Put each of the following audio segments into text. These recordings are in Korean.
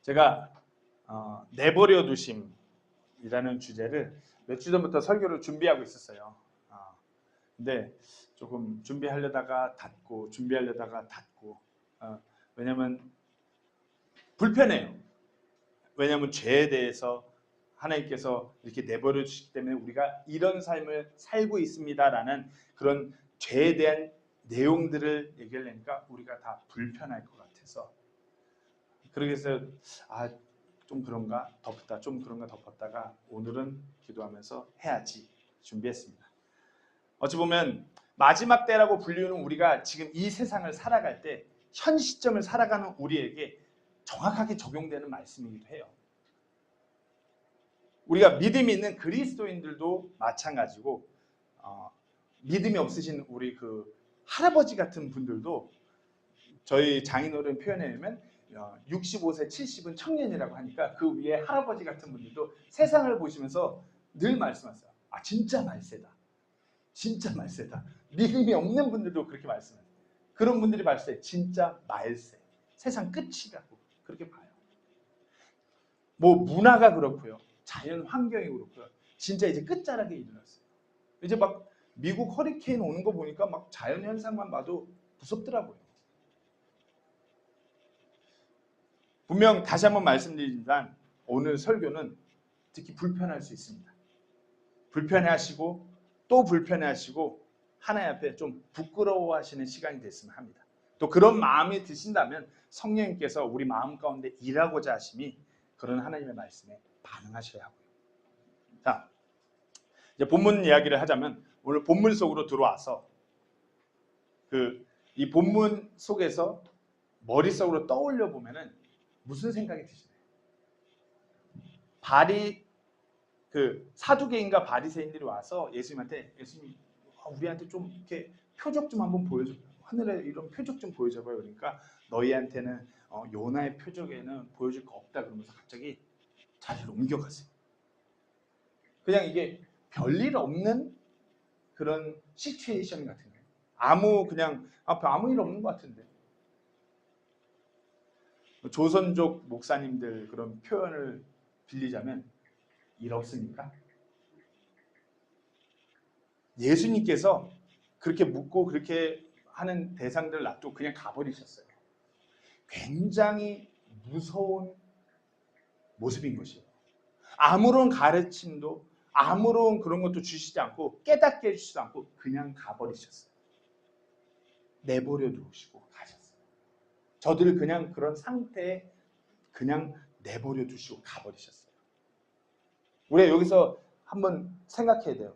제가 내버려 두심이라는 주제를 몇 주 전부터 설교를 준비하고 있었어요. 근데 조금 준비하려다가 닫고 왜냐면 불편해요. 왜냐면 죄에 대해서 하나님께서 이렇게 내버려 주시기 때문에 우리가 이런 삶을 살고 있습니다라는 그런 죄에 대한 내용들을 얘기하려니까 우리가 다 불편할 것 같아서, 그래서 좀 그런가 덮었다가 오늘은 기도하면서 해야지 준비했습니다. 어찌 보면 마지막 때라고 불리우는 우리가 지금 이 세상을 살아갈 때 현 시점을 살아가는 우리에게 정확하게 적용되는 말씀이기도 해요. 우리가 믿음이 있는 그리스도인들도 마찬가지고 믿음이 없으신 우리 그 할아버지 같은 분들도, 저희 장인어른 표현에 의하면 65세, 70은 청년이라고 하니까 그 위에 할아버지 같은 분들도 세상을 보시면서 늘 말씀하세요. 진짜 말세다. 진짜 말세다. 믿음이 없는 분들도 그렇게 말씀해요. 그런 분들이 말세, 진짜 말세. 세상 끝이라고 그렇게 봐요. 뭐 문화가 그렇고요. 자연 환경이 그렇고요. 진짜 이제 끝자락에 이르렀어요. 이제 막 미국 허리케인 오는 거 보니까 막 자연 현상만 봐도 무섭더라고요. 분명 다시 한번 말씀드리지만 오늘 설교는 특히 불편할 수 있습니다. 불편해하시고 또 불편해하시고 하나님 앞에 좀 부끄러워하시는 시간이 됐으면 합니다. 또 그런 마음이 드신다면 성령님께서 우리 마음 가운데 일하고자 하심이 그런 하나님의 말씀에 반응하셔야 하고요. 자, 이제 본문 이야기를 하자면 오늘 본문 속으로 들어와서 이 본문 속에서 머릿속으로 떠올려 보면은 무슨 생각이 드시나요? 사두개인과 바리새인들이 와서 예수님한테, 예수님 우리한테 좀 이렇게 표적 좀 한번 보여줘. 하늘에 이런 표적 좀 보여줘봐요. 그러니까 너희한테는 요나의 표적에는 보여줄 거 없다 그러면서 갑자기 자리를 옮겨가세요. 그냥 이게 별일 없는 그런 시츄에이션 같은 거예요. 그냥 아무 일 없는 것 같은데. 조선족 목사님들 그런 표현을 빌리자면 일 없습니까? 예수님께서 그렇게 묻고 그렇게 하는 대상들 놔두고 그냥 가버리셨어요. 굉장히 무서운 모습인 것이에요. 아무런 가르침도 아무런 그런 것도 주시지 않고 깨닫게 해주시지 않고 그냥 가버리셨어요. 내버려 두시고 가셨어요. 저들을 그냥 그런 상태에 그냥 내버려 두시고 가버리셨어요. 우리가 여기서 한번 생각해야 돼요.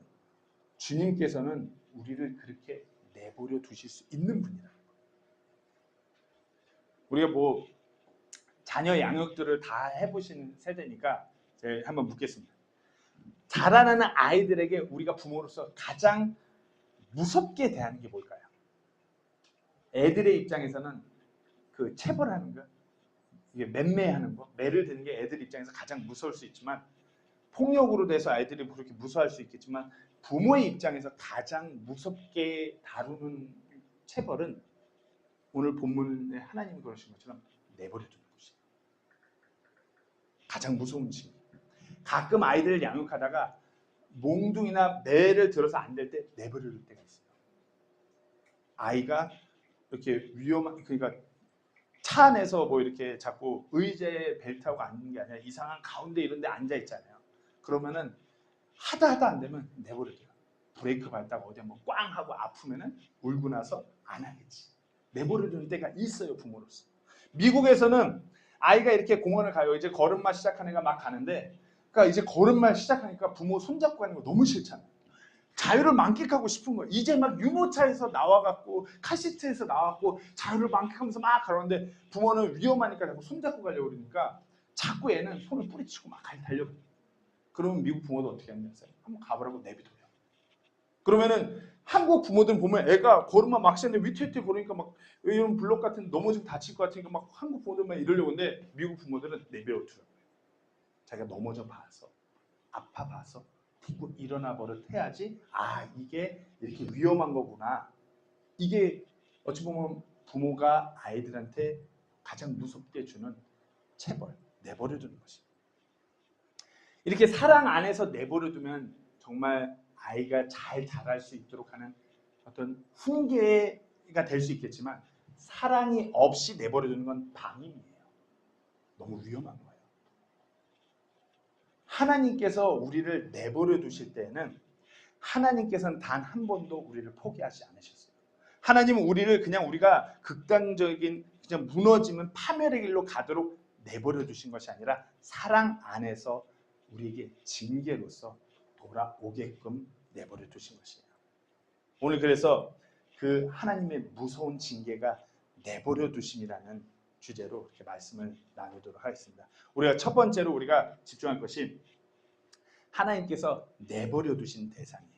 주님께서는 우리를 그렇게 내버려 두실 수 있는 분이다. 우리가 뭐 자녀 양육들을 다 해보신 세대니까 제가 한번 묻겠습니다. 자라나는 아이들에게 우리가 부모로서 가장 무섭게 대하는 게 뭘까요? 애들의 입장에서는 그 체벌하는 거, 이게 맴매하는 거, 매를 드는 게 애들 입장에서 가장 무서울 수 있지만, 폭력으로 돼서 아이들이 그렇게 무서워할 수 있겠지만, 부모의 입장에서 가장 무섭게 다루는 체벌은 오늘 본문에 하나님이 그러신 것처럼 내버려 두는 것이에요. 가장 무서운 짓. 가끔 아이들을 양육하다가 몽둥이나 매를 들어서 안 될 때 내버려 둘 때가 있어요. 아이가 이렇게 그러니까 차 안에서 뭐 이렇게 자꾸 의자에 벨트하고 앉는 게 아니라 이상한 가운데 이런 데 앉아 있잖아요. 그러면은 하다 안 되면 내버려둬요. 브레이크 밟다가 어디 한번 꽝 하고 아프면은 울고 나서 안 하겠지. 내버려두는 때가 있어요, 부모로서. 미국에서는 아이가 이렇게 공원을 가요. 이제 걸음마 시작한 애가 막 가는데, 그러니까 이제 걸음마 시작하니까 부모 손잡고 가는 거 너무 싫잖아요. 자유를 만끽하고 싶은 거예요. 이제 막 유모차에서 나와갖고 카시트에서 나와갖고 자유를 만끽하면서 막 가는데 부모는 위험하니까 자꾸 손잡고 가려고 그러니까 자꾸 애는 손을 뿌리치고 막 달려가요. 그러면 미국 부모도 어떻게 하냐면서 한번 가보라고 내비둬요. 그러면은 한국 부모들은 보면 애가 걸음마 막 시는데 위태위태 걸으니까 막 이런 블록 같은 넘어지면 다칠 것 같으니까 막 한국 부모들만 이러려고 하는데 미국 부모들은 내버려두라고요. 자기가 넘어져 봐서 아파 봐서 딛고 일어나 버릇 해야지 이게 이렇게 위험한 거구나. 이게 어찌 보면 부모가 아이들한테 가장 무섭게 주는 체벌, 내버려 두는 것입니다. 이렇게 사랑 안에서 내버려 두면 정말 아이가 잘 자랄 수 있도록 하는 어떤 훈계가 될 수 있겠지만, 사랑이 없이 내버려 두는 건 방임이에요. 너무 위험한 거예요. 하나님께서 우리를 내버려 두실 때에는 하나님께서는 단 한 번도 우리를 포기하지 않으셨어요. 하나님은 우리를 그냥 우리가 극단적인 그냥 무너지는 파멸의 길로 가도록 내버려 두신 것이 아니라 사랑 안에서 우리에게 징계로서 돌아오게끔 내버려 두신 것이에요. 오늘 그래서 그 하나님의 무서운 징계가 내버려 두심이라는 주제로 이렇게 말씀을 나누도록 하겠습니다. 우리가 첫 번째로 우리가 집중할 것이 하나님께서 내버려 두신 대상이에요.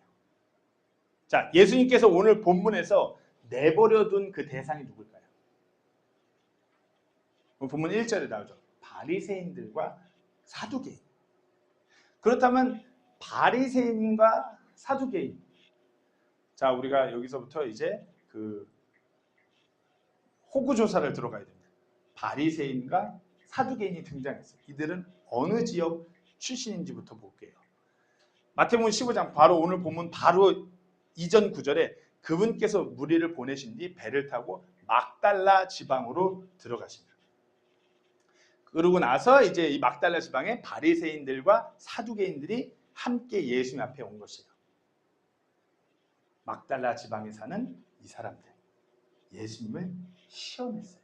자, 예수님께서 오늘 본문에서 내버려 둔 그 대상이 누굴까요? 본문 1절에 나오죠. 바리새인들과 사두개인. 그렇다면 바리새인과 사두개인. 자, 우리가 여기서부터 이제 그 호구 조사를 들어가야 됩니다. 바리새인과 사두개인이 등장했어요. 이들은 어느 지역 출신인지부터 볼게요. 마태복음 15장 바로 오늘 본문 바로 이전 구절에 그분께서 무리를 보내신 뒤 배를 타고 막달라 지방으로 들어가십니다. 그러고 나서 이제 이 막달라 지방에 바리새인들과 사두개인들이 함께 예수님 앞에 온 것이에요. 막달라 지방에 사는 이 사람들, 예수님을 시험했어요.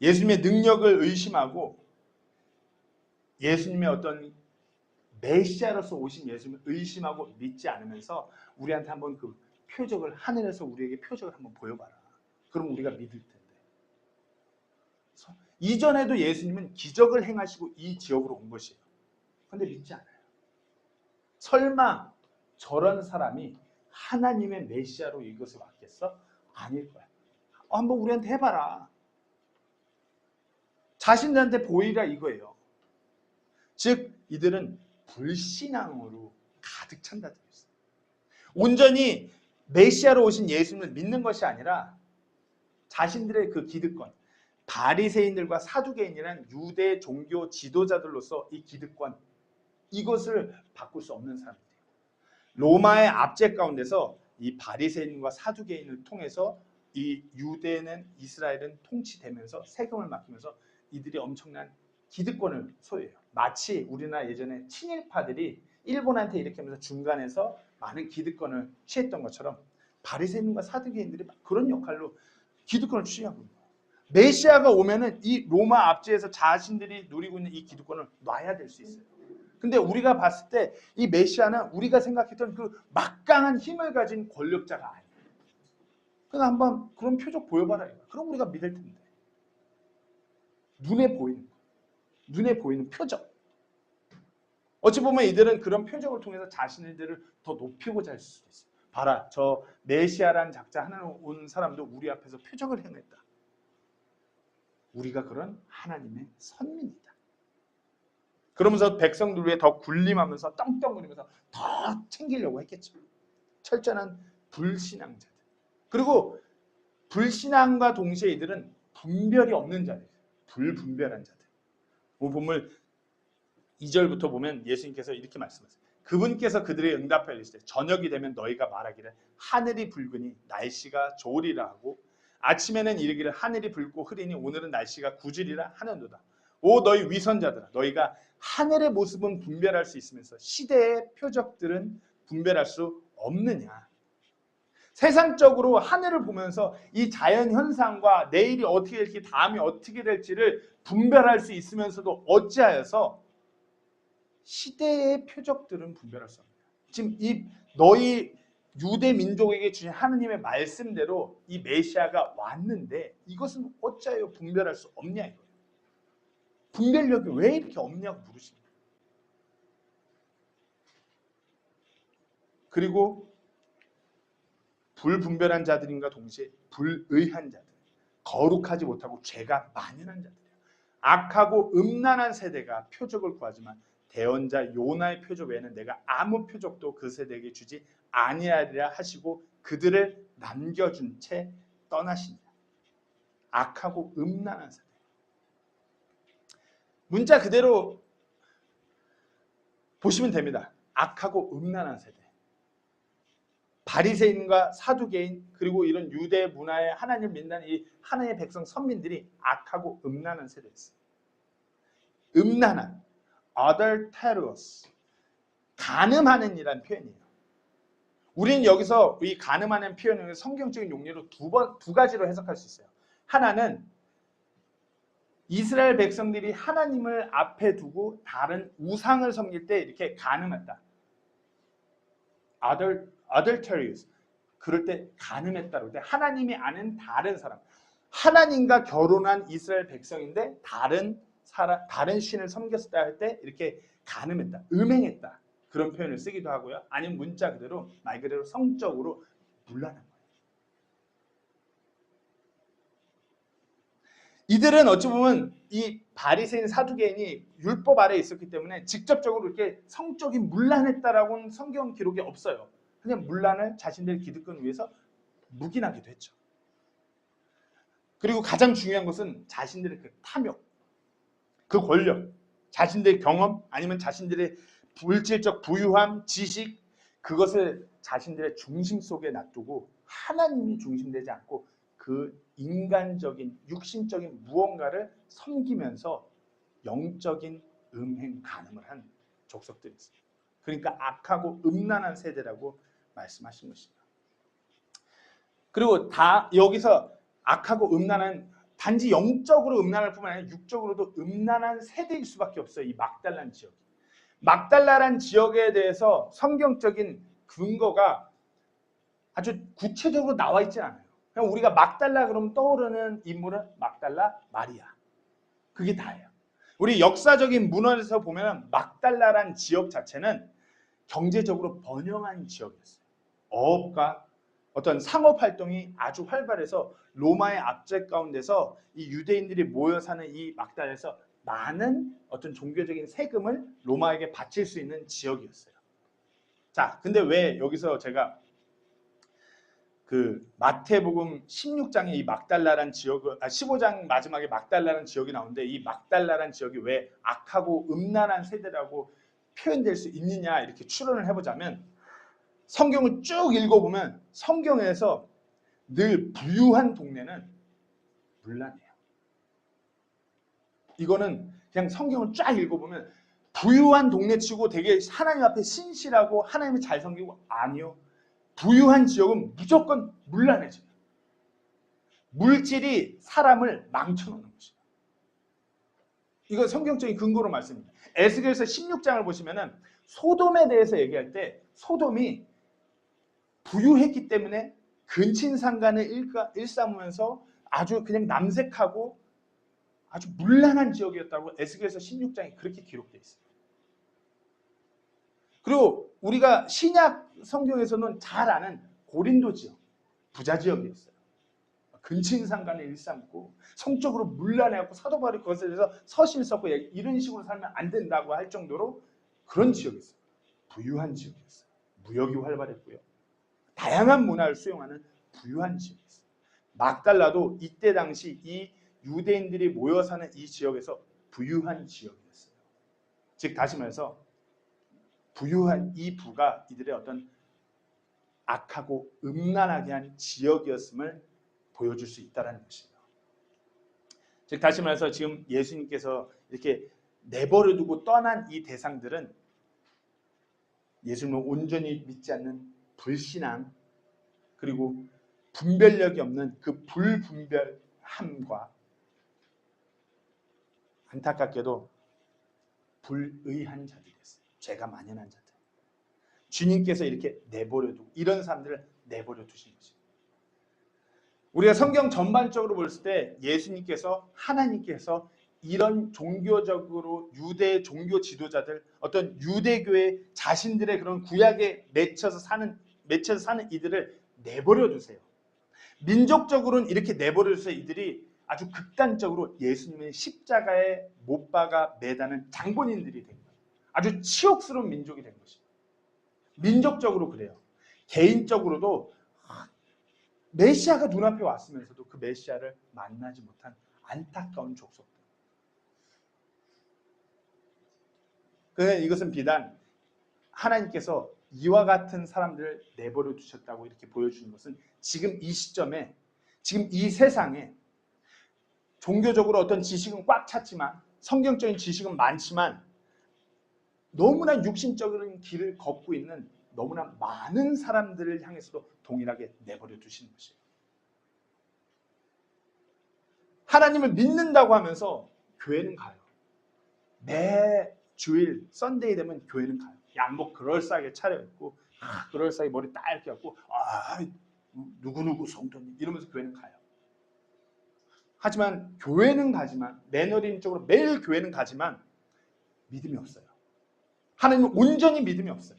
예수님의 능력을 의심하고 예수님의 어떤 메시아로서 오신 예수님을 의심하고 믿지 않으면서 우리한테 한번 그 표적을, 하늘에서 우리에게 표적을 한번 보여봐라. 그럼 우리가 믿을 텐데. 이전에도 예수님은 기적을 행하시고 이 지역으로 온 것이에요. 그런데 믿지 않아요. 설마 저런 사람이 하나님의 메시아로 이것을 왔겠어? 아닐 거야. 한번 우리한테 해봐라. 자신들한테 보이라 이거예요. 즉 이들은 불신앙으로 가득 찬다. 온전히 메시아로 오신 예수님을 믿는 것이 아니라 자신들의 그 기득권, 바리새인들과 사두개인이라는 유대 종교 지도자들로서 이 기득권, 이것을 바꿀 수 없는 사람들이에요. 로마의 압제 가운데서 이 바리새인과 사두개인을 통해서 이 유대는, 이스라엘은 통치되면서 세금을 맡기면서 이들이 엄청난 기득권을 소유해요. 마치 우리나라 예전에 친일파들이 일본한테 이렇게 하면서 중간에서 많은 기득권을 취했던 것처럼 바리새인과 사두개인들이 그런 역할로 기득권을 취하고 있는 거예요. 메시아가 오면은 이 로마 압제에서 자신들이 누리고 있는 이 기득권을 놔야 될 수 있어요. 근데 우리가 봤을 때 이 메시아는 우리가 생각했던 그 막강한 힘을 가진 권력자가 아니에요. 그래서 한번 그런 표적 보여봐라. 그럼 우리가 믿을 텐데. 눈에 보이는 거. 눈에 보이는 표적. 어찌 보면 이들은 그런 표적을 통해서 자신들을 더 높이고자 할 수도 있어요. 봐라, 저 메시아라는 작자 하나님 온 사람도 우리 앞에서 표적을 행했다. 우리가 그런 하나님의 선민이다. 그러면서 백성들 위해 더 군림하면서 떵떵거리면서 더 챙기려고 했겠죠. 철저한 불신앙자들. 그리고 불신앙과 동시에 이들은 분별이 없는 자들, 불분별한 자들. 오늘 본문 2절부터 보면 예수님께서 이렇게 말씀하세요. 그분께서 그들의 응답하여 이르시되 저녁이 되면 너희가 말하기를 하늘이 붉으니 날씨가 좋으리라 하고 아침에는 이르기를 하늘이 붉고 흐리니 오늘은 날씨가 굳으리라 하는도다. 오 너희 위선자들아, 너희가 하늘의 모습은 분별할 수 있으면서 시대의 표적들은 분별할 수 없느냐. 세상적으로 하늘을 보면서 이 자연 현상과 내일이 어떻게 될지 다음이 어떻게 될지를 분별할 수 있으면서도 어찌하여서 시대의 표적들은 분별할 수 없느냐. 지금 이 너희 유대 민족에게 주신 하느님의 말씀대로 이 메시아가 왔는데 이것은 어찌하여 분별할 수 없냐 이거예요. 분별력이 왜 이렇게 없냐고 물으십니다. 그리고 불분별한 자들인가 동시에 불의한 자들, 거룩하지 못하고 죄가 만연한 자들이에요. 악하고 음란한 세대가 표적을 구하지만 대언자 요나의 표적 외에는 내가 아무 표적도 그 세대에게 주지 아니하리라 하시고 그들을 남겨준 채 떠나시니라. 악하고 음란한 세대. 문자 그대로 보시면 됩니다. 악하고 음란한 세대. 바리새인과 사두개인 그리고 이런 유대 문화에 하나님을 믿는 이 하나님의 백성 선민들이 악하고 음란한 세대였어요. 음란한, adulterous, 간음하는 이라는 표현이에요. 우리는 여기서 이 간음하는 표현을 성경적인 용례로 두 가지로 해석할 수 있어요. 하나는 이스라엘 백성들이 하나님을 앞에 두고 다른 우상을 섬길 때 이렇게 간음했다. adulterous. 그럴 때 간음했다고 할 때 하나님이 아는 다른 사람, 하나님과 결혼한 이스라엘 백성인데 다른 신을 섬겼다 할 때 이렇게 간음했다, 음행했다 그런 표현을 쓰기도 하고요. 아니면 문자 그대로 말 그대로 성적으로 문란한 거예요. 이들은 어찌 보면 이 바리새인 사두개인이 율법 아래에 있었기 때문에 직접적으로 이렇게 성적인 문란했다라고는 성경 기록이 없어요. 그냥 문란을 자신들의 기득권을 위해서 묵인하기도 했죠. 그리고 가장 중요한 것은 자신들의 그 탐욕, 그 권력, 자신들의 경험 아니면 자신들의 물질적 부유함, 지식 그것을 자신들의 중심 속에 놔두고 하나님이 중심되지 않고 그 인간적인 육신적인 무언가를 섬기면서 영적인 음행 간음을 한 족속들이 있습니다. 그러니까 악하고 음란한 세대라고 말씀하신 것입니다. 그리고 다 여기서 악하고 음란한 단지 영적으로 음란할 뿐만 아니라 육적으로도 음란한 세대일 수밖에 없어요. 이 막달란 지역. 막달라란 지역에 대해서 성경적인 근거가 아주 구체적으로 나와 있지 않아요. 그냥 우리가 막달라 그러면 떠오르는 인물은 막달라, 마리아. 그게 다예요. 우리 역사적인 문헌에서 보면 막달라란 지역 자체는 경제적으로 번영한 지역이었어요. 어업과 어떤 상업 활동이 아주 활발해서 로마의 압제 가운데서 이 유대인들이 모여 사는 이 막달라에서 많은 어떤 종교적인 세금을 로마에게 바칠 수 있는 지역이었어요. 자, 근데 왜 여기서 제가 그 마태복음 16장에 이 막달라란 지역을 15장 마지막에 막달라란 지역이 나오는데 이 막달라란 지역이 왜 악하고 음란한 세대라고 표현될 수 있느냐 이렇게 추론을 해보자면 성경을 쭉 읽어보면 성경에서 늘 부유한 동네는 문란해요. 이거는 그냥 성경을 쫙 읽어보면 부유한 동네치고 되게 하나님 앞에 신실하고 하나님을 잘 섬기고 아니요. 부유한 지역은 무조건 문란해져요. 물질이 사람을 망쳐놓는 것이에요. 이거 성경적인 근거로 말씀입니다. 에스겔서 16장을 보시면은 소돔에 대해서 얘기할 때 소돔이 부유했기 때문에 근친상간을 일삼으면서 아주 그냥 남색하고 아주 문란한 지역이었다고 에스겔서 16장에 그렇게 기록되어 있어요. 그리고 우리가 신약 성경에서는 잘 아는 고린도 지역, 부자 지역이었어요. 근친상간을 일삼고 성적으로 문란해갖고 사도 바울이 그것에 대해서 서신 썼고 이런 식으로 살면 안 된다고 할 정도로 그런 지역이었어요. 부유한 지역이었어요. 무역이 활발했고요. 다양한 문화를 수용하는 부유한 지역이었어요. 막달라도 이때 당시 이 유대인들이 모여 사는 이 지역에서 부유한 지역이었어요. 즉 다시 말해서 부유한 이 부가 이들의 어떤 악하고 음란하게 한 지역이었음을 보여줄 수 있다는 것입니다. 즉 다시 말해서 지금 예수님께서 이렇게 내버려두고 떠난 이 대상들은 예수님을 온전히 믿지 않는 불신앙 그리고 분별력이 없는 그 불분별함과 안타깝게도 불의한 자들이 됐어요. 죄가 만연한 자들. 주님께서 이렇게 내버려두고 이런 사람들을 내버려 두신 것입니다. 우리가 성경 전반적으로 볼 때 예수님께서 하나님께서 이런 종교적으로 유대 종교 지도자들 어떤 유대교의 자신들의 그런 구약에 맺혀서 사는 이들을 내버려 두세요. 민족적으로는 이렇게 내버려 두세요. 이들이 아주 극단적으로 예수님의 십자가에 못 박아 매다는 장본인들이 된 거예요. 아주 치욕스러운 민족이 된 것입니다. 민족적으로 그래요. 개인적으로도 메시아가 눈앞에 왔으면서도 그 메시아를 만나지 못한 안타까운 족속들. 그런데 이것은 비단 하나님께서 이와 같은 사람들을 내버려 두셨다고 이렇게 보여주는 것은 지금 이 시점에, 지금 이 세상에 종교적으로 어떤 지식은 꽉 찼지만, 성경적인 지식은 많지만 너무나 육신적인 길을 걷고 있는 너무나 많은 사람들을 향해서도 동일하게 내버려 두시는 것이에요. 하나님을 믿는다고 하면서 교회는 가요. 매 주일 썬데이 되면 교회는 가요. 양복 그럴싸하게 차려입고 그럴싸하게 머리 딱 이렇게 하고 누구누구 성도님 이러면서 교회는 가요. 하지만 교회는 가지만, 매너리즘적으로 매일 교회는 가지만 믿음이 없어요. 하나님은 온전히 믿음이 없어요.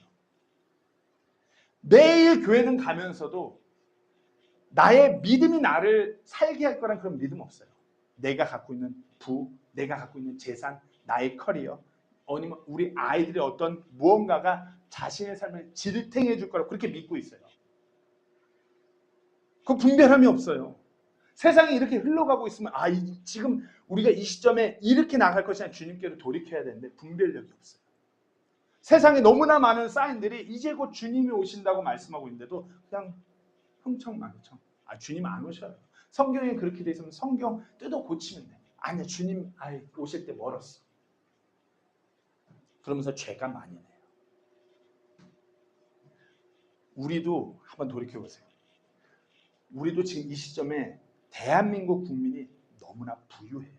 매일 교회는 가면서도 나의 믿음이 나를 살게 할 거란 그런 믿음 없어요. 내가 갖고 있는 부, 내가 갖고 있는 재산, 나의 커리어, 아니면 우리 아이들의 어떤 무언가가 자신의 삶을 지탱해 줄 거라고 그렇게 믿고 있어요. 그 분별함이 없어요. 세상이 이렇게 흘러가고 있으면 지금 우리가 이 시점에 이렇게 나갈 것이 주님께로 돌이켜야 되는데 분별력이 없어요. 세상에 너무나 많은 사인들이 이제 곧 주님이 오신다고 말씀하고 있는데도 그냥 흥청망청. 주님 안 오셔요. 성경에 그렇게 돼 있으면 성경 뜯어 고치면 돼. 아니야, 주님 오실 때 멀었어. 그러면서 죄가 많이 내요. 우리도 한번 돌이켜 보세요. 우리도 지금 이 시점에 대한민국 국민이 너무나 부유해요.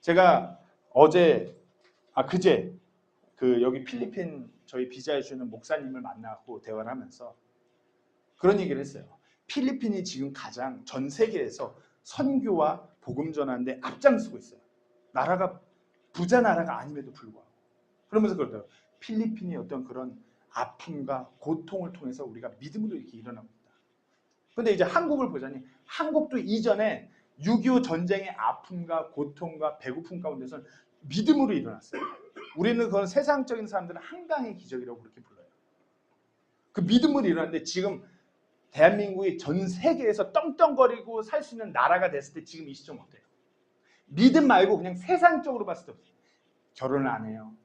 제가 그제 여기 필리핀 저희 비자해 주는 목사님을 만나고 대화를 하면서 그런 얘기를 했어요. 필리핀이 지금 가장 전 세계에서 선교와 복음 전하는데 앞장서고 있어요. 나라가 부자 나라가 아님에도 불구하고. 그러면서 그러더라고요. 필리핀이 어떤 그런 아픔과 고통을 통해서 우리가 믿음으로 이렇게 일어나고 있다. 근데 이제 한국을 보자니 한국도 이전에 6.25 전쟁의 아픔과 고통과 배고픔 가운데서 믿음으로 일어났어요. 우리는 그건 세상적인 사람들은 한강의 기적이라고 그렇게 불러요. 그 믿음으로 일어났는데 지금 대한민국이 전 세계에서 떵떵거리고 살 수 있는 나라가 됐을 때 지금 이 시점 어때요? 믿음 말고 그냥 세상적으로 봤을 때 결혼을 안 해요.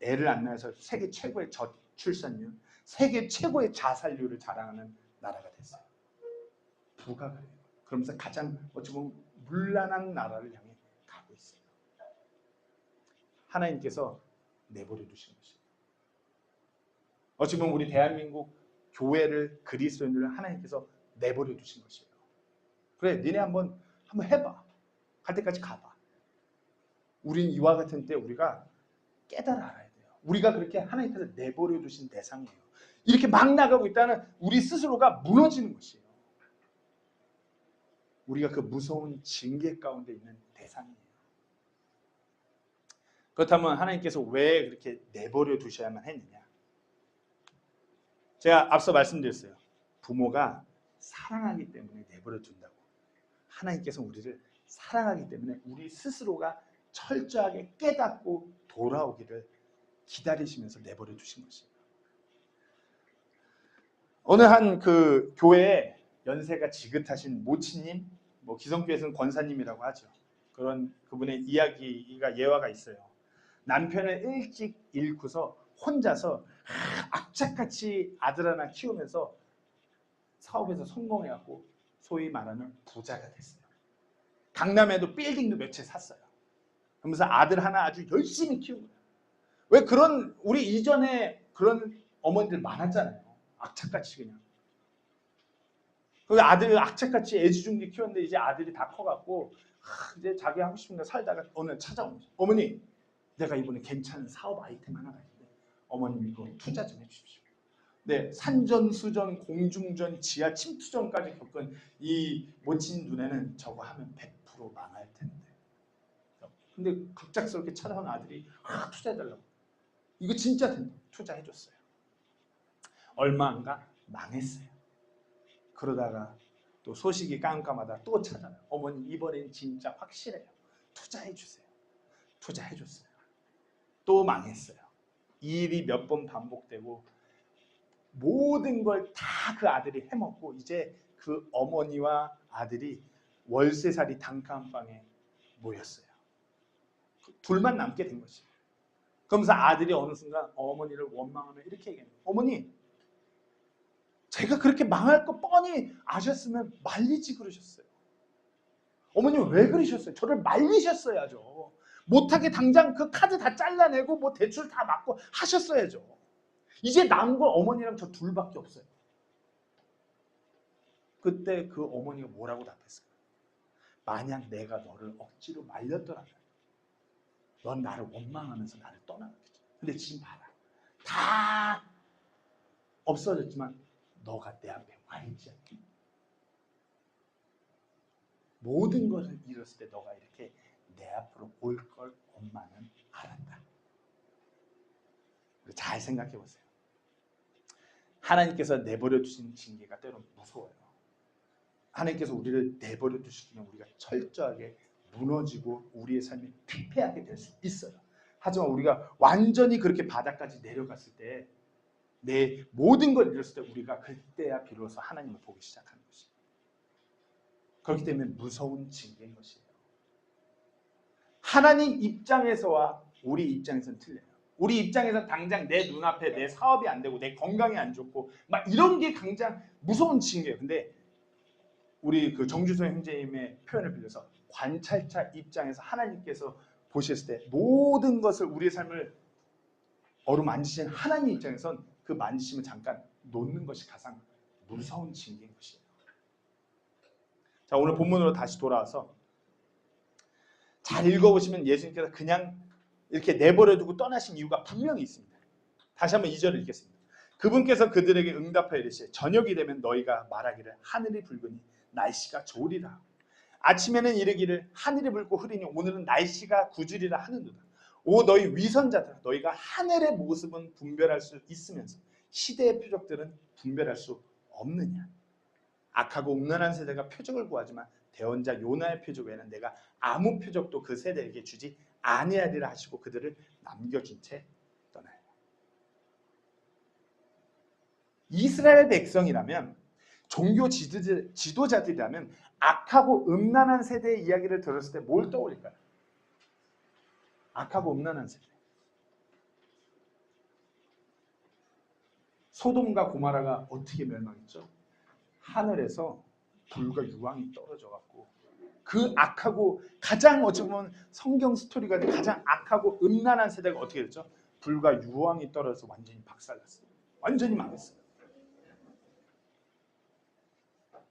애를 안 낳아서 세계 최고의 저출산율, 세계 최고의 자살률을 자랑하는 나라가 됐어요. 부가 그래요. 그러면서 가장 어찌 보면 문란한 나라를 향해 가고 있어요. 하나님께서 내버려 두신 것이에요. 어찌 보면 우리 대한민국 교회를, 그리스도인들을 하나님께서 내버려 두신 것이에요. 그래, 니네 한번 해봐. 갈 때까지 가봐. 우린 이와 같은 때 우리가 깨달아 알아야 돼요. 우리가 그렇게 하나님께서 내버려 두신 대상이에요. 이렇게 막 나가고 있다는 우리 스스로가 무너지는 것이에요. 우리가 그 무서운 징계 가운데 있는 대상이에요. 그렇다면 하나님께서 왜 그렇게 내버려 두셔야만 했느냐? 제가 앞서 말씀드렸어요. 부모가 사랑하기 때문에 내버려 둔다고. 하나님께서 우리를 사랑하기 때문에 우리 스스로가 철저하게 깨닫고 돌아오기를 기다리시면서 내버려 두신 것이에요. 어느 한 교회에 연세가 지긋하신 모치님, 기성교회에서는 권사님이라고 하죠. 그분의 이야기가 예화가 있어요. 남편을 일찍 잃고서 혼자서 악착같이 아들 하나 키우면서 사업에서 성공해갖고 소위 말하는 부자가 됐어요. 강남에도 빌딩도 몇 채 샀어요. 그러면서 아들 하나 아주 열심히 키운 거예요. 왜 우리 이전에 그런 어머니들 많았잖아요. 악착같이 그냥. 그 아들 악착같이 애지중지 키웠는데 이제 아들이 다 커갖고 이제 자기 하고 싶은 거 살다가 어느 날 찾아오는 거죠. 어머니, 내가 이번에 괜찮은 사업 아이템 하나가 있는데 어머님 이거 투자 좀 해주십시오. 네, 산전수전, 공중전, 지하 침투전까지 겪은 이 모친 눈에는 저거 하면 100% 망할 텐데. 근데 갑작스럽게 찾아온 아들이 투자해달라고. 이거 진짜 된다. 투자해줬어요. 얼마 안 가 망했어요. 그러다가 또 소식이 깜깜하다 또 찾아요. 어머니 이번엔 진짜 확실해요. 투자해주세요. 투자해줬어요. 또 망했어요. 이 일이 몇 번 반복되고 모든 걸 다 그 아들이 해먹고 이제 그 어머니와 아들이 월세살이 단칸방에 모였어요. 둘만 남게 된 것이에요. 그러면서 아들이 어느 순간 어머니를 원망하며 이렇게 얘기해요. 어머니, 제가 그렇게 망할 거 뻔히 아셨으면 말리지 그러셨어요. 어머니 왜 그러셨어요? 저를 말리셨어야죠. 못하게 당장 그 카드 다 잘라내고 뭐 대출 다 막고 하셨어야죠. 이제 남은 거 어머니랑 저 둘밖에 없어요. 그때 그 어머니가 뭐라고 답했어요? 만약 내가 너를 억지로 말렸더라면 넌 나를 원망하면서 나를 떠나겠지. 근데 지금 봐라. 다 없어졌지만 너가 내 앞에 와 있지 않니? 모든 것을 잃었을 때 너가 이렇게 내 앞으로 올 걸 엄마는 알았다. 잘 생각해 보세요. 하나님께서 내버려 두신 징계가 때로는 무서워요. 하나님께서 우리를 내버려 두시면 우리가 철저하게 무너지고 우리의 삶이 피폐하게 될 수 있어요. 하지만 우리가 완전히 그렇게 바닥까지 내려갔을 때 내 모든 걸 잃었을 때 우리가 그때야 비로소 하나님을 보기 시작하는 것이에요. 그렇기 때문에 무서운 징계인 것이에요. 하나님 입장에서와 우리 입장에서는 틀려요. 우리 입장에서 당장 내 눈앞에 내 사업이 안 되고 내 건강이 안 좋고 막 이런 게 당장 무서운 징계예요. 근데 우리 그 정주성 형제님의 표현을 빌려서 관찰자 입장에서 하나님께서 보셨을 때 모든 것을 우리의 삶을 어루만지신 하나님 입장에선 그 만지심을 잠깐 놓는 것이 가장 무서운 징계인 것이에요. 자, 오늘 본문으로 다시 돌아와서 잘 읽어보시면 예수님께서 그냥 이렇게 내버려두고 떠나신 이유가 분명히 있습니다. 다시 한번 2절을 읽겠습니다. 그분께서 그들에게 응답하여 이르시되 저녁이 되면 너희가 말하기를 하늘이 붉으니 날씨가 좋으리라. 아침에는 이르기를 하늘이 붉고 흐리니 오늘은 날씨가 구주리라 하는도다. 오 너희 위선자들아, 너희가 하늘의 모습은 분별할 수 있으면서 시대의 표적들은 분별할 수 없느냐. 악하고 음란한 세대가 표적을 구하지만 대언자 요나의 표적 외에는 내가 아무 표적도 그 세대에게 주지 아니하리라 하시고 그들을 남겨준 채 떠나요. 이스라엘 백성이라면 종교 지도자들이라면 악하고 음란한 세대의 이야기를 들었을 때 뭘 떠올릴까요? 악하고 음란한 세대. 소돔과 고모라가 어떻게 멸망했죠? 하늘에서 불과 유황이 떨어져 갖고 그 악하고 가장 어찌 보면 성경 스토리가 가장 악하고 음란한 세대가 어떻게 됐죠? 불과 유황이 떨어져서 완전히 박살났어요. 완전히 망했어요.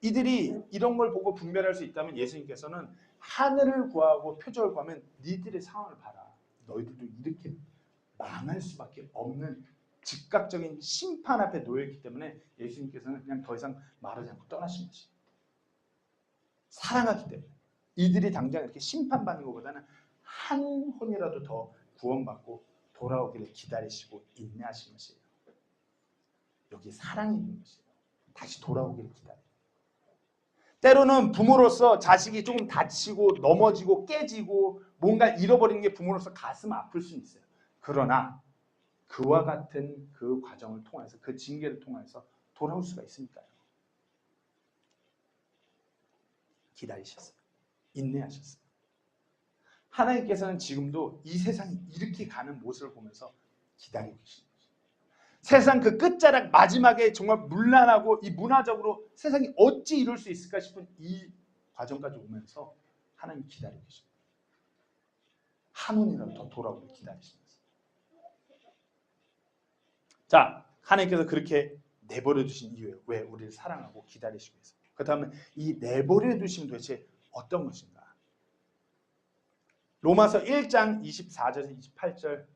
이들이 이런 걸 보고 분별할 수 있다면 예수님께서는 하늘을 구하고 표적을 구하면 니들의 상황을 봐라. 너희들도 이렇게 망할 수밖에 없는 즉각적인 심판 앞에 놓여있기 때문에 예수님께서는 그냥 더 이상 말하지 않고 떠나신 것이에요. 사랑하기 때문에. 이들이 당장 이렇게 심판받는 것보다는 한 혼이라도 더 구원받고 돌아오기를 기다리시고 인내하신 것이에요. 여기 사랑이 있는 것이에요. 다시 돌아오기를 기다려요. 때로는 부모로서 자식이 조금 다치고 넘어지고 깨지고 뭔가 잃어버리는 게 부모로서 가슴 아플 수는 있어요. 그러나 그와 같은 그 과정을 통해서 그 징계를 통해서 돌아올 수가 있으니까요. 기다리셨어요. 인내하셨어요. 하나님께서는 지금도 이 세상이 이렇게 가는 모습을 보면서 기다리고 계십니다. 세상 그 끝자락 마지막에 정말 문란하고 이 문화적으로 세상이 어찌 이룰 수 있을까 싶은 이 과정까지 오면서 하나님 기다리고 계십니다. 한 원이라도 더 돌아오길 기다리십니다. 자, 하나님께서 그렇게 내버려 두신 이유예요. 왜? 우리를 사랑하고 기다리시고 있어요. 그렇다면 이 내버려 두심 도대체 어떤 것인가? 로마서 1장 24절에서 28절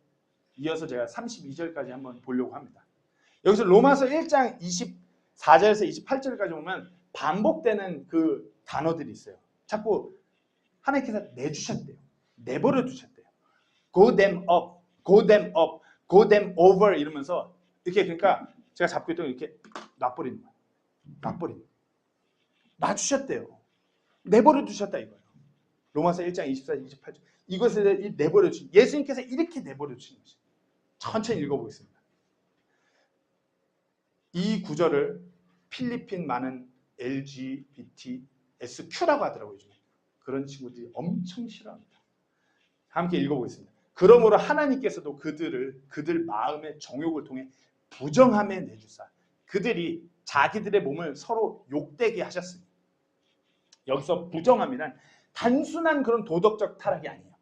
이어서 제가 32절까지 한번 보려고 합니다. 여기서 로마서 1장 24절에서 28절까지 보면 반복되는 그 단어들이 있어요. 자꾸 하나님께서 내주셨대요. 내버려 두셨대요. Go them up, go them up, go them over 이러면서 이렇게 그러니까 제가 잡고 있던 이렇게 놔버리는 거예요. 놔버리는 거예요. 놔주셨대요. 내버려 두셨다 이거예요. 로마서 1장 24, 28절 이것을 내버려 주신 예수님께서 이렇게 내버려 주신 것이에요. 천천히 읽어보겠습니다. 이 구절을 필리핀 많은 LGBTSQ라고 하더라고요. 요즘에. 그런 친구들이 엄청 싫어합니다. 함께 읽어보겠습니다. 그러므로 하나님께서도 그들 마음의 정욕을 통해 부정함에 내주사 그들이 자기들의 몸을 서로 욕되게 하셨으니, 여기서 부정함이란 단순한 그런 도덕적 타락이 아니에요.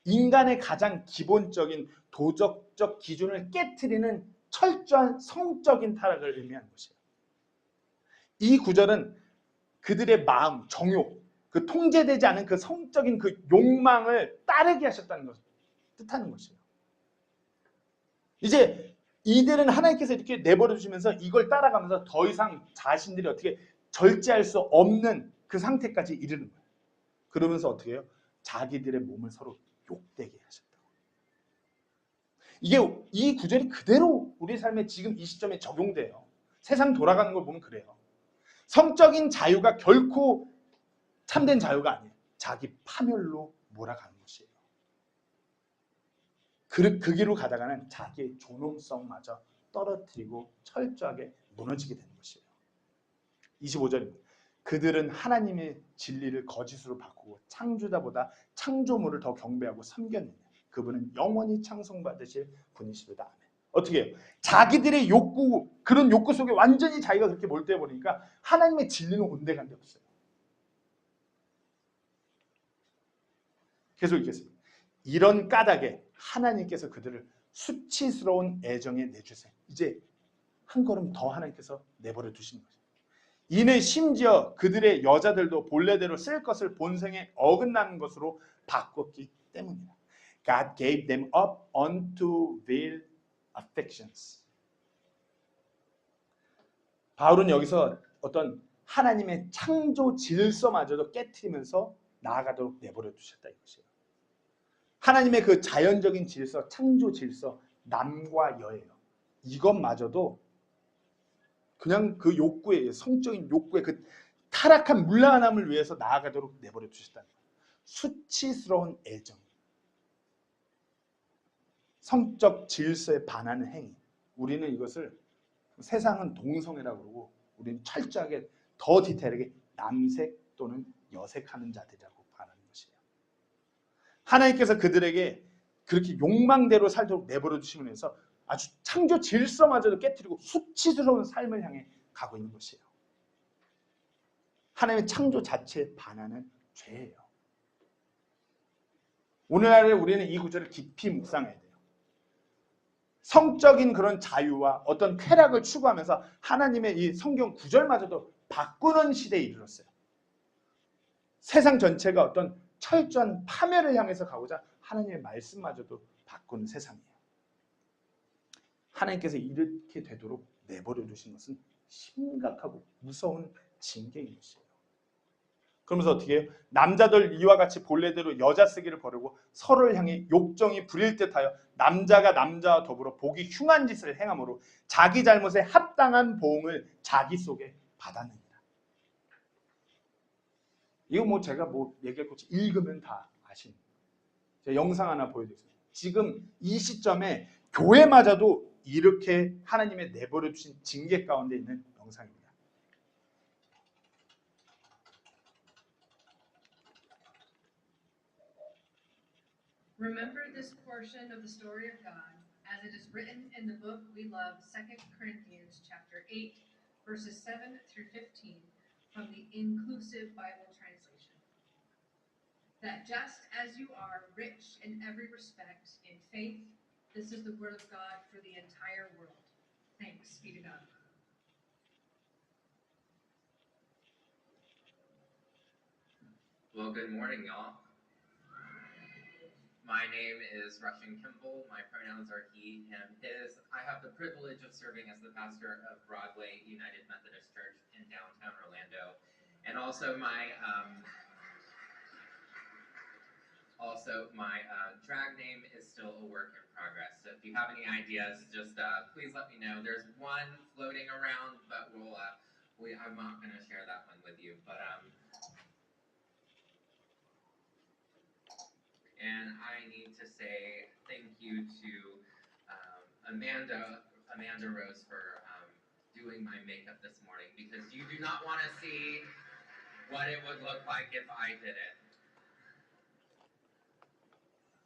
인간의 가장 기본적인 도덕적 기준을 깨트리는 철저한 성적인 타락을 의미하는 것이에요. 이 구절은 그들의 마음, 정욕, 그 통제되지 않은 그 성적인 그 욕망을 따르게 하셨다는 것을 뜻하는 것이에요. 이제 이들은 하나님께서 이렇게 내버려 주시면서 이걸 따라가면서 더 이상 자신들이 어떻게 절제할 수 없는 그 상태까지 이르는 거예요. 그러면서 어떻게 해요? 자기들의 몸을 서로 욕되게 하셨다고. 이게 이 구절이 그대로 우리 삶에 지금 이 시점에 적용돼요. 세상 돌아가는 걸 보면 그래요. 성적인 자유가 결코 참된 자유가 아니에요. 자기 파멸로 몰아가는 것이에요. 그 길로 가다가는 자기의 존엄성마저 떨어뜨리고 철저하게 무너지게 되는 것이에요. 25절입니다. 그들은 하나님의 진리를 거짓으로 바꾸고 창조자보다 창조물을 더 경배하고 섬겼느냐. 그분은 영원히 찬송받으실 분이시로다. 아멘. 어떻게 해요? 자기들의 욕구, 그런 욕구 속에 완전히 자기가 그렇게 몰두해 버리니까 하나님의 진리는 온데간데 없어요. 계속 읽겠습니다. 이런 까닭에 하나님께서 그들을 수치스러운 애정에 내주세요. 이제 한 걸음 더 하나님께서 내버려 두시는 거죠. 이는 심지어 그들의 여자들도 본래대로 쓸 것을 본성에 어긋나는 것으로 바꿨기 때문이다. God gave them up unto vile affections. 바울은 여기서 어떤 하나님의 창조 질서마저도 깨트리면서 나아가도록 내버려 두셨다 이것이에요. 하나님의 그 자연적인 질서, 창조 질서, 남과 여예요. 이것마저도 그냥 그 욕구에, 성적인 욕구에 그 타락한 물러남을 위해서 나아가도록 내버려 두셨다는 거예요. 수치스러운 애정, 성적 질서에 반하는 행위. 우리는 이것을 세상은 동성애라고 그러고 우리는 철저하게 더 디테일하게 남색 또는 여색하는 자들이라고 말하는 것이에요. 하나님께서 그들에게 그렇게 욕망대로 살도록 내버려 두시면서 아주 창조 질서마저도 깨트리고 수치스러운 삶을 향해 가고 있는 것이에요. 하나님의 창조 자체에 반하는 죄예요. 오늘날에 우리는 이 구절을 깊이 묵상해야 돼요. 성적인 그런 자유와 어떤 쾌락을 추구하면서 하나님의 이 성경 구절마저도 바꾸는 시대에 이르렀어요. 세상 전체가 어떤 철저한 파멸을 향해서 가고자 하나님의 말씀마저도 바꾸는 세상이에요. 하나님께서 이렇게 되도록 내버려 두신 것은 심각하고 무서운 징계인 것이에요. 그러면서 어떻게 해요? 남자들 이와 같이 본래대로 여자 쓰기를 버리고 서로를 향해 욕정이 부릴 듯하여 남자가 남자와 더불어 보기 흉한 짓을 행함으로 자기 잘못에 합당한 보응을 자기 속에 받았느니라. 이거 뭐 제가 뭐 얘기할 것 없이 읽으면 다 아시는 거예요. 제가 영상 하나 보여드리겠습니다. 지금 이 시점에 교회마저도 이렇게 하나님의 내버려 주신 징계 가운데 있는 영상입니다. Remember this portion of the story of God as it is written in the book we love, 2 Corinthians chapter 8, verses 7 through 15 from the Inclusive Bible Translation. That just as you are rich in every respect in faith, this is the word of God for the entire world. Thanks be to God. Well, good morning, y'all. My name is Russian Kimball. My pronouns are he, him, his. I have the privilege of serving as the pastor of Broadway United Methodist Church in downtown Orlando. And also my drag name is still a work in progress. So if you have any ideas, just please let me know. There's one floating around, but I'm not going to share that one with you. But and I need to say thank you to Amanda Rose for doing my makeup this morning because you do not want to see what it would look like if I did it.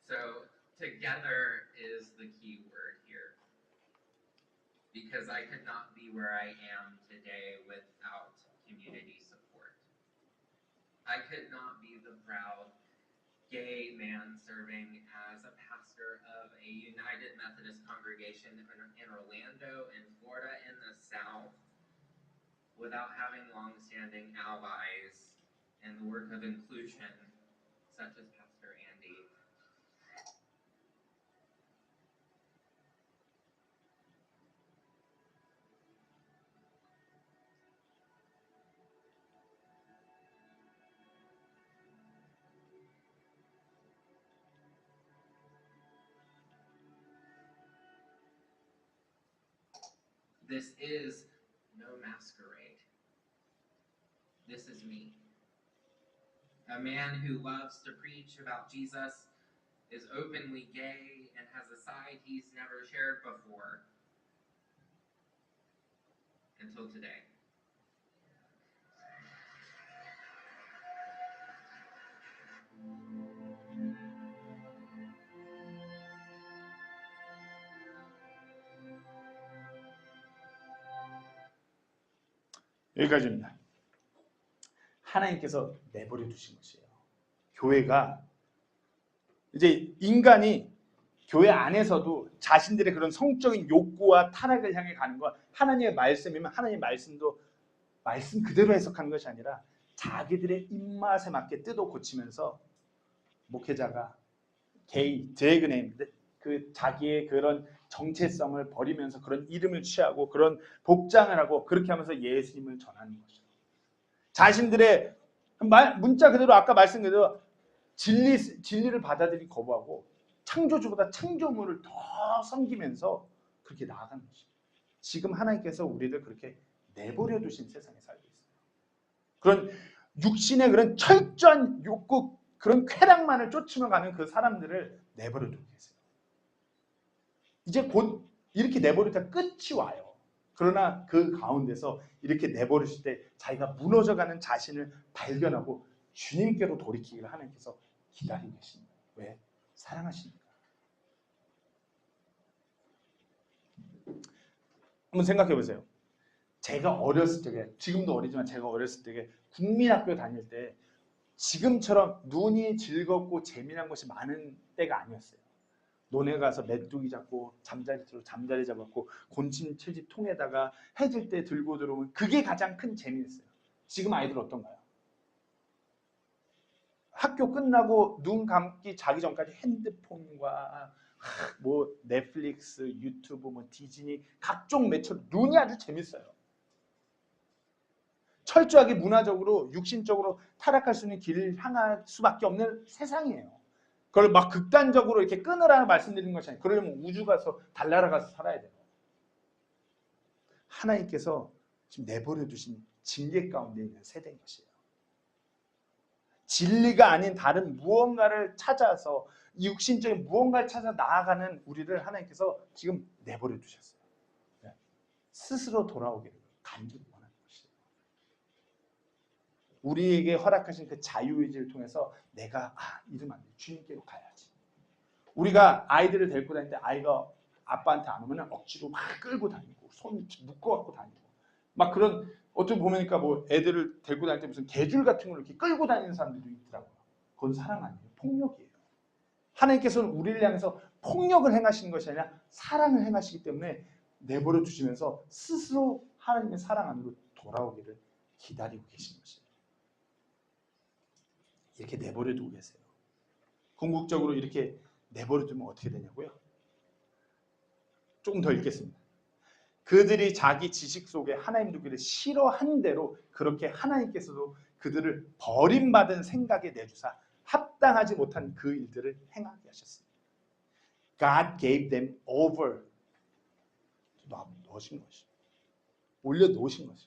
So together is the key word here, because I could not be where I am today without community support. I could not be the proud gay man serving as a pastor of a United Methodist congregation in Orlando, in Florida, in the South, without having long-standing allies in the work of inclusion, such as Pastor Andy. This is no masquerade. This is me. A man who loves to preach about Jesus, is openly gay, and has a side he's never shared before. Until today. 여기까지입니다. 하나님께서 내버려 두신 것이에요. 교회가 이제 인간이 교회 안에서도 자신들의 그런 성적인 욕구와 타락을 향해 가는 건 하나님의 말씀이면 하나님의 말씀도 말씀 그대로 해석하는 것이 아니라 자기들의 입맛에 맞게 뜯어 고치면서 목회자가 게이, 드래그네임, 그 자기의 그런 정체성을 버리면서 그런 이름을 취하고 그런 복장을 하고 그렇게 하면서 예수님을 전하는 것이죠. 자신들의 문자 그대로 아까 말씀 그대로 진리를 받아들이기 거부하고 창조주보다 창조물을 더 섬기면서 그렇게 나아가는 것이죠. 지금 하나님께서 우리를 그렇게 내버려 두신 세상에 살고 있어요. 그런 육신의 그런 철저한 욕구, 그런 쾌락만을 쫓으며 가는 그 사람들을 내버려 두고 계세요. 이제 곧 이렇게 내버릴 때 끝이 와요. 그러나 그 가운데서 이렇게 내버리실 때 자기가 무너져가는 자신을 발견하고 주님께로 돌이키기를 하나님께서 기다리고 계십니다. 왜? 사랑하시니까. 한번 생각해 보세요. 제가 어렸을 적에, 지금도 어리지만 제가 어렸을 적에 국민학교 다닐 때 지금처럼 눈이 즐겁고 재미난 것이 많은 때가 아니었어요. 논에 가서 메뚜기 잡고 잠자리 잡았고 곤충 채집 통에다가 해질 때 들고 들어오면 그게 가장 큰 재미였어요. 지금 아이들 어떤가요? 학교 끝나고 눈 감기 자기 전까지 핸드폰과 뭐 넷플릭스, 유튜브, 뭐 디즈니 각종 매체 눈이 아주 재밌어요. 철저하게 문화적으로 육신적으로 타락할 수 있는 길을 향할 수밖에 없는 세상이에요. 그걸 막 극단적으로 이렇게 끊으라고 말씀드리는 것이 아니에요. 그러려면 우주 가서 달나라 가서 살아야 돼요. 하나님께서 지금 내버려 두신 징계 가운데 있는 세대인 것이에요. 진리가 아닌 다른 무언가를 찾아서 육신적인 무언가를 찾아 나아가는 우리를 하나님께서 지금 내버려 두셨어요. 스스로 돌아오기를 간절히 원하는 것이에요. 우리에게 허락하신 그 자유의지를 통해서 내가 이러면 안 돼. 주님께로 가야지. 우리가 아이들을 데리고 다닐 때 아이가 아빠한테 안 오면 억지로 막 끌고 다니고 손 묶어갖고 다니고 막 그런 어떻게 보니까 뭐 애들을 데리고 다닐 때 무슨 개줄 같은 걸 이렇게 끌고 다니는 사람들도 있더라고요. 그건 사랑 아니에요. 폭력이에요. 하나님께서는 우리를 향해서 폭력을 행하시는 것이 아니라 사랑을 행하시기 때문에 내버려 두시면서 스스로 하나님의 사랑 안으로 돌아오기를 기다리고 계신 것이에요. 이렇게 내버려 두고 계세요. 궁극적으로 이렇게 내버려 두면 어떻게 되냐고요? 조금 더 읽겠습니다. 그들이 자기 지식 속에 하나님 두기를 싫어한 대로 그렇게 하나님께서도 그들을 버림받은 생각에 내주사 합당하지 못한 그 일들을 행하게 하셨습니다. God gave them over. 넣으신 것이. 올려놓으신 것이.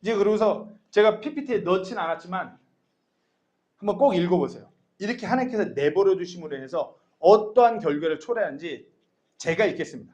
이제 그러고서 제가 PPT에 넣진 않았지만 한번 꼭 읽어보세요. 이렇게 하나님께서 내버려 두심으로 인해서 어떠한 결과를 초래하는지 제가 읽겠습니다.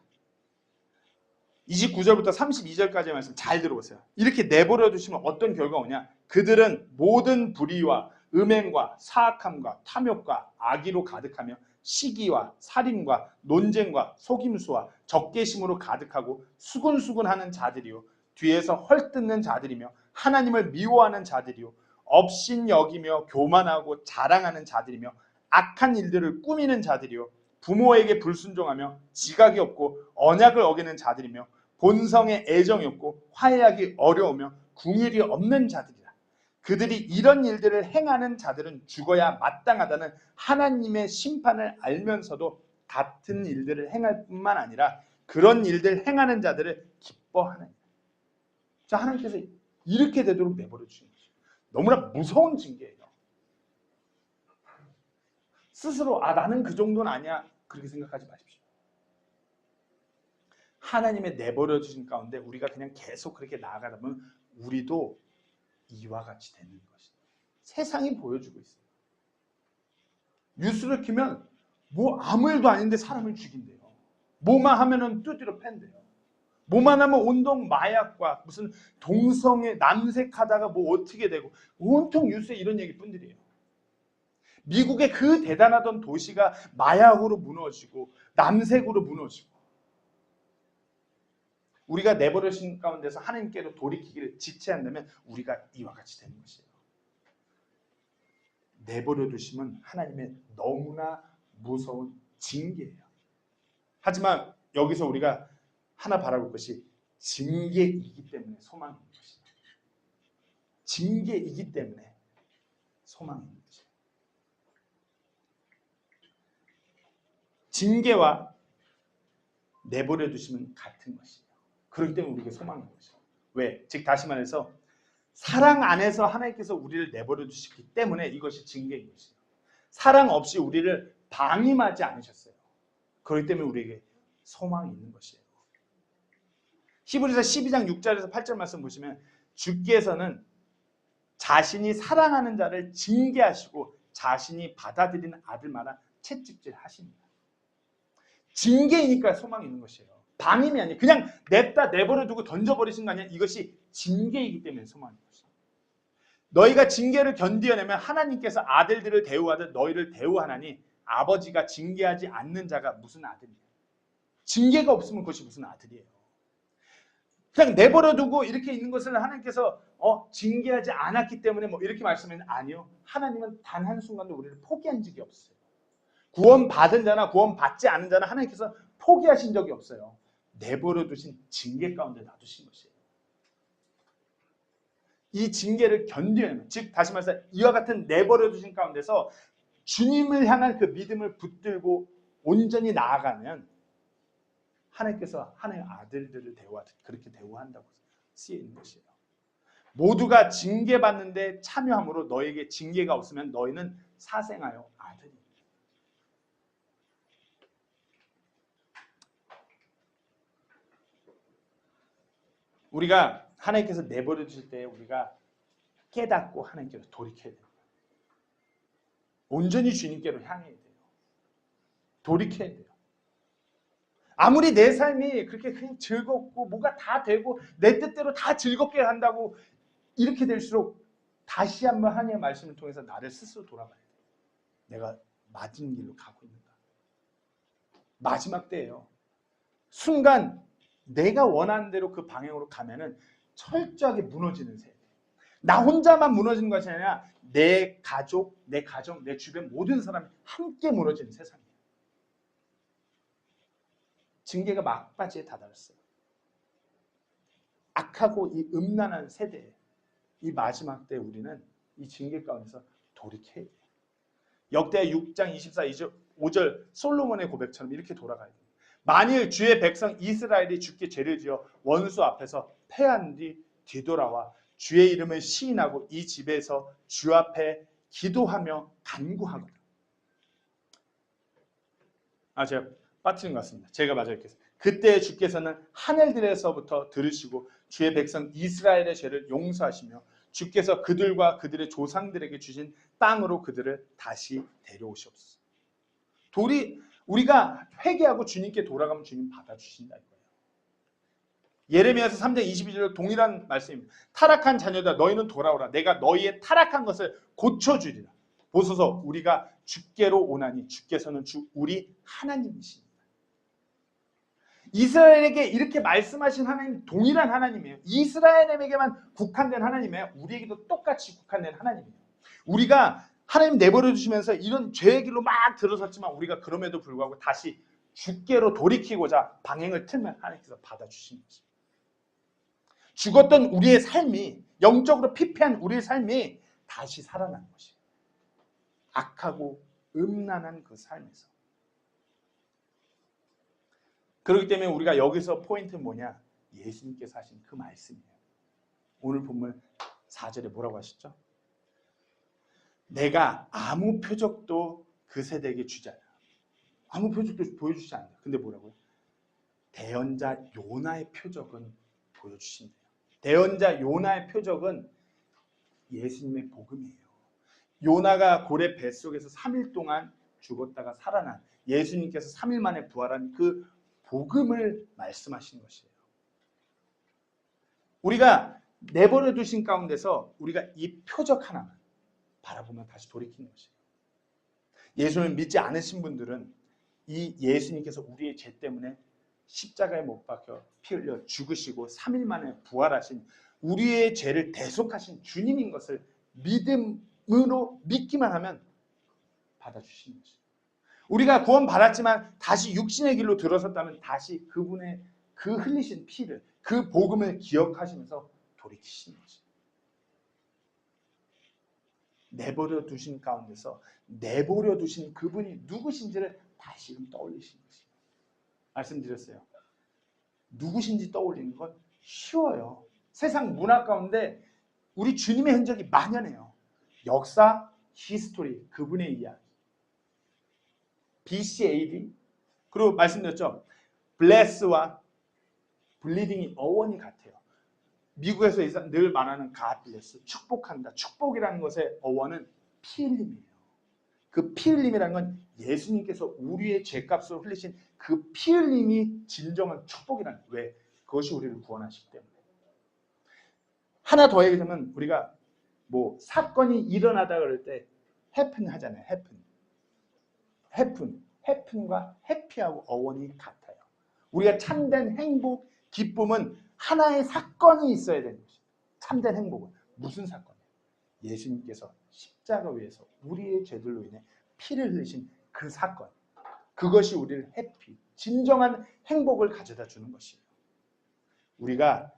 29절부터 32절까지의 말씀 잘 들어보세요. 이렇게 내버려 두시면 어떤 결과가 오냐? 그들은 모든 불의와 음행과 사악함과 탐욕과 악의로 가득하며 시기와 살인과 논쟁과 속임수와 적개심으로 가득하고 수군수군하는 자들이요 뒤에서 헐뜯는 자들이며 하나님을 미워하는 자들이요 업신여기며 교만하고 자랑하는 자들이며 악한 일들을 꾸미는 자들이요 부모에게 불순종하며 지각이 없고 언약을 어기는 자들이며 본성에 애정이 없고 화해하기 어려우며 궁일이 없는 자들이라. 그들이 이런 일들을 행하는 자들은 죽어야 마땅하다는 하나님의 심판을 알면서도 같은 일들을 행할 뿐만 아니라 그런 일들 행하는 자들을 기뻐하는. 자, 하나님께서 이렇게 되도록 내버려 주신 것이죠. 너무나 무서운 징계예요. 스스로 나는 그 정도는 아니야 그렇게 생각하지 마십시오. 하나님의 내버려 주신 가운데 우리가 그냥 계속 그렇게 나아가다 보면 우리도 이와 같이 되는 것이죠. 세상이 보여주고 있어요. 뉴스를 키면 뭐 아무 일도 아닌데 사람을 죽인대요. 뭐만 하면은 뚜드려 팬대요. 뭐만 하면 온통 마약과 무슨 동성애 남색하다가 뭐 어떻게 되고 온통 뉴스에 이런 얘기뿐들이에요. 미국의 그 대단하던 도시가 마약으로 무너지고 남색으로 무너지고 우리가 내버려진 가운데서 하나님께로 돌이키기를 지체한다면 우리가 이와 같이 되는 것이에요. 내버려 두시면 하나님의 너무나 무서운 징계예요. 하지만 여기서 우리가 하나 바라볼 것이 징계이기 때문에 소망인 것이에요. 징계이기 때문에 소망인 것이에요. 징계와 내버려 두시면 같은 것이에요. 그렇기 때문에 우리에게 소망인 것이에요. 왜? 즉 다시 말해서 사랑 안에서 하나님께서 우리를 내버려 두시기 때문에 이것이 징계인 것이에요. 사랑 없이 우리를 방임하지 않으셨어요. 그렇기 때문에 우리에게 소망이 있는 것이에요. 히브리서 12장 6절에서 8절 말씀 보시면 주께서는 자신이 사랑하는 자를 징계하시고 자신이 받아들이는 아들마다 채찍질 하십니다. 징계이니까 소망이 있는 것이에요. 방임이 아니에요. 그냥 냅다 내버려 두고 던져버리신 거 아니야. 이것이 징계이기 때문에 소망인 것이에요. 너희가 징계를 견디어내면 하나님께서 아들들을 대우하듯 너희를 대우하나니 아버지가 징계하지 않는 자가 무슨 아들이에요. 징계가 없으면 그것이 무슨 아들이에요. 그냥 내버려 두고 이렇게 있는 것을 하나님께서 징계하지 않았기 때문에 뭐 이렇게 말씀하면 아니요. 하나님은 단 한순간도 우리를 포기한 적이 없어요. 구원 받은 자나 구원 받지 않은 자나 하나님께서 포기하신 적이 없어요. 내버려 두신 징계 가운데 놔두신 것이에요. 이 징계를 견디는, 즉 다시 말해서 이와 같은 내버려 두신 가운데서 주님을 향한 그 믿음을 붙들고 온전히 나아가면 하나님께서 하나님의 아들들을 대우하듯 그렇게 대우한다고 쓰여 있는 것이에요. 모두가 징계받는데 참여함으로 너에게 징계가 없으면 너희는 사생하여 아들이다. 우리가 하나님께서 내버려 주실 때 우리가 깨닫고 하나님께로 돌이켜야 돼요. 온전히 주님께로 향해야 돼요. 돌이켜야 돼요. 아무리 내 삶이 그렇게 그냥 즐겁고 뭐가 다 되고 내 뜻대로 다 즐겁게 한다고 이렇게 될수록 다시 한번 하나님의 말씀을 통해서 나를 스스로 돌아봐야 돼요. 내가 맞은 길로 가고 있는가. 마지막 때예요. 순간 내가 원하는 대로 그 방향으로 가면은 철저하게 무너지는 세대. 나 혼자만 무너지는 것이 아니라 내 가족, 내 가정, 내 주변 모든 사람이 함께 무너지는 세상이에요. 징계가 막바지에 다다랐어요. 악하고 이 음란한 세대에 이 마지막 때 우리는 이 징계 가운데서 돌이켜야 돼요. 역대하 6장 24, 5절 솔로몬의 고백처럼 이렇게 돌아가야 돼요. 만일 주의 백성 이스라엘이 주께 죄를 지어 원수 앞에서 패한 뒤 뒤돌아와 주의 이름을 시인하고 이 집에서 주 앞에 기도하며 간구하거든. 제가 빠뜨린 것 같습니다. 제가 마저 읽겠습니다. 그때 주께서는 하늘들에서부터 들으시고 주의 백성 이스라엘의 죄를 용서하시며 주께서 그들과 그들의 조상들에게 주신 땅으로 그들을 다시 데려오시옵소서. 우리가 회개하고 주님께 돌아가면 주님 받아주신다 이거예요. 예레미야서 3장 22절 동일한 말씀입니다. 타락한 자녀다 너희는 돌아오라. 내가 너희의 타락한 것을 고쳐주리라. 보소서 우리가 주께로 오나니 주께서는 우리 하나님이십니다. 이스라엘에게 이렇게 말씀하신 하나님 동일한 하나님이에요. 이스라엘에게만 국한된 하나님이에요. 우리에게도 똑같이 국한된 하나님이에요. 우리가 하나님 내버려 두시면서 이런 죄의 길로 막 들어섰지만 우리가 그럼에도 불구하고 다시 주께로 돌이키고자 방향을 틀면 하나님께서 받아주시는 것입니다. 죽었던 우리의 삶이, 영적으로 피폐한 우리의 삶이 다시 살아나는 것이에요. 악하고 음란한 그 삶에서. 그렇기 때문에 우리가 여기서 포인트는 뭐냐? 예수님께서 하신 그 말씀이에요. 오늘 본문 4절에 뭐라고 하셨죠? 내가 아무 표적도 그 세대에게 주지 않아. 아무 표적도 보여주지 않아요. 근데 뭐라고요? 대언자 요나의 표적은 보여주신대요. 대언자 요나의 표적은 예수님의 복음이에요. 요나가 고래 뱃속에서 3일 동안 죽었다가 살아난 예수님께서 3일 만에 부활한 그 복음을 말씀하시는 것이에요. 우리가 내버려 두신 가운데서 우리가 이 표적 하나만 바라보면 다시 돌이키는 것이에요. 예수를 믿지 않으신 분들은 이 예수님께서 우리의 죄 때문에 십자가에 못 박혀 피 흘려 죽으시고 3일 만에 부활하신 우리의 죄를 대속하신 주님인 것을 믿음으로 믿기만 하면 받아주시는 것이에요. 우리가 구원 받았지만 다시 육신의 길로 들어섰다면 다시 그분의 그 흘리신 피를, 그 복음을 기억하시면서 돌이키시는 것이에요. 내버려 두신 가운데서 내버려 두신 그분이 누구신지를 다시금 떠올리시는 것이에요. 말씀드렸어요. 누구신지 떠올리는 건 쉬워요. 세상 문화 가운데 우리 주님의 흔적이 만연해요. 역사, 히스토리, 그분의 이야기. BCAD 그리고 말씀드렸죠. bless와 bleeding이 어원이 같아요. 미국에서 늘 말하는 God bless, 축복한다. 축복이라는 것의 어원은 피 흘림이에요. 그 피 흘림이라는 건 예수님께서 우리의 죄값을 흘리신 그 피 흘림이 진정한 축복이라는 거예요. 왜? 그것이 우리를 구원하시기 때문에. 하나 더 얘기하자면 우리가 뭐 사건이 일어나다 그럴 때 happen 하잖아요. happen과 happy하고 어원이 같아요. 우리가 참된 행복, 기쁨은 하나의 사건이 있어야 되는 것이에요. 참된 행복은 무슨 사건이에요? 예수님께서 십자가 위에서 우리의 죄들로 인해 피를 흘리신 그 사건. 그것이 우리를 해피, 진정한 행복을 가져다 주는 것이에요. 우리가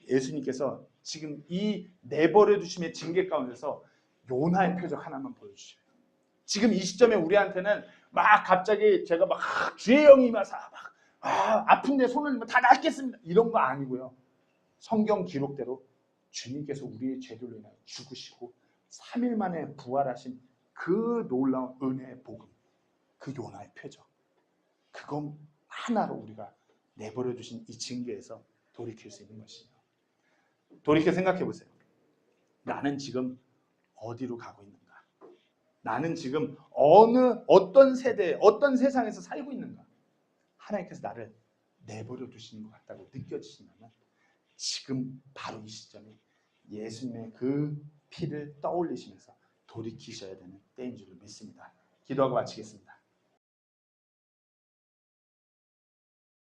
예수님께서 지금 이 내버려 두심의 징계 가운데서 요나의 표적 하나만 보여주셔요. 지금 이 시점에 우리한테는 막 갑자기 제가 막 주의 영이 임하사 막 아픈데 손을 들면 다 낫겠습니다. 이런 거 아니고요. 성경 기록대로 주님께서 우리의 죄들로 인하여 죽으시고 3일 만에 부활하신 그 놀라운 은혜의 복음, 그 요나의 표적. 그건 하나로 우리가 내버려 두신 이 징계에서 돌이킬 수 있는 것이에요. 돌이켜 생각해 보세요. 나는 지금 어디로 가고 있는가? 나는 지금 어떤 세대에, 어떤 세상에서 살고 있는가? 하나님께서 나를 내버려 두시는 것 같다고 느껴지신다면 지금 바로 이 시점에 예수님의 그 피를 떠올리시면서 돌이키셔야 되는 때인 줄 믿습니다. 기도하고 마치겠습니다.